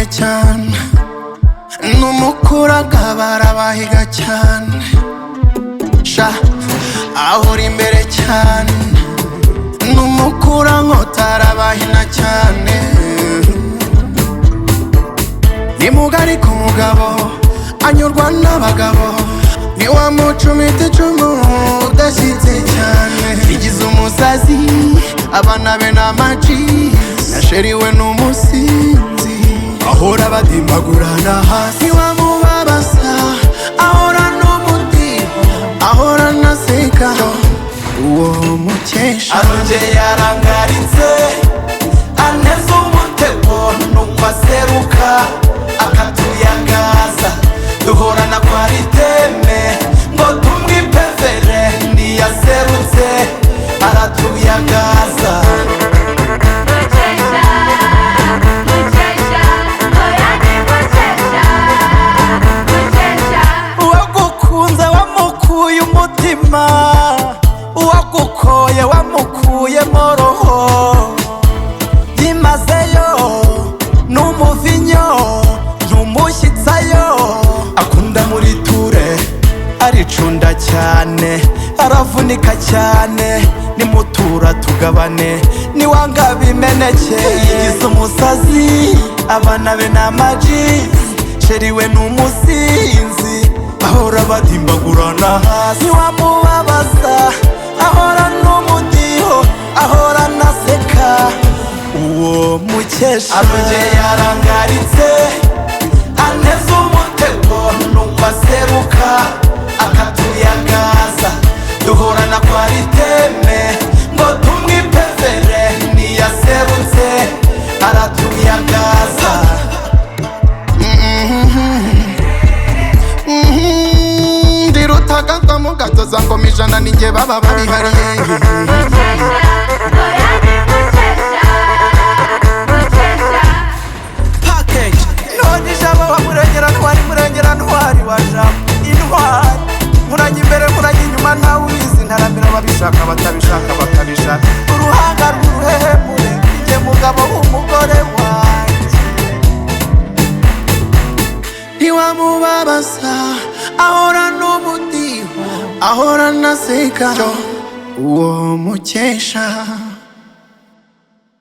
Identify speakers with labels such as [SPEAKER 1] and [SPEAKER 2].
[SPEAKER 1] cyane n'umukuraga barabahiga cyane sha ahora imbere cyane n'umukura nkota arabahina cyane ni mugari ku mugabo anyurwa n'abagabo ni wa mucumita icumu udashyitse cyane igize umusazi abana be n'amaji na sheri we n'umusinzi ahora badimbagurana hasi ni wa mubabasa ahora n'umutima ahora naseka uwo Mukesha
[SPEAKER 2] arongeye yarangaritse aneza umutego nuko aseruka akatuyagaza duhorana kwa riteme ngo tumwipevere ntiyaserutse aratuyagaza uwagukunze wamukuye umutima uwagukoye wamukuyemo roho yimazeyo n'umuvinyo ntumushyitsayo akunda muri ture aricunda cyane aravunika cyane nimutura tugabane niwanga bimeneke yigize umusazi abana be n'amaji sheri we n'umusinzi ahora badimbagurana hasi niwamubabaza ahora n'umudiho ahora naseka uwo Mukesha arongeye yarangaritse aneza umutego nuko aseruka akatuyagaza duhorana kwa riteme ngo tumwipevere ntiyaserutse aratuyagaza
[SPEAKER 1] ndirutagagwa mu gatoza ngo mijana ninjye baba babihariye
[SPEAKER 2] Pakkage none ijabo wamurengera ntwari murengera ntwari wajabo intwari muranye imbere muranye inyuma ntawe ubizi ntaramira babishaka batabishaka bakabishaka uruhanga rw'uruhehemure njye mugabo w'umugore wanjye
[SPEAKER 1] ntiwamubabasa ahora n'umudiho ahora naseka uwo Mukesha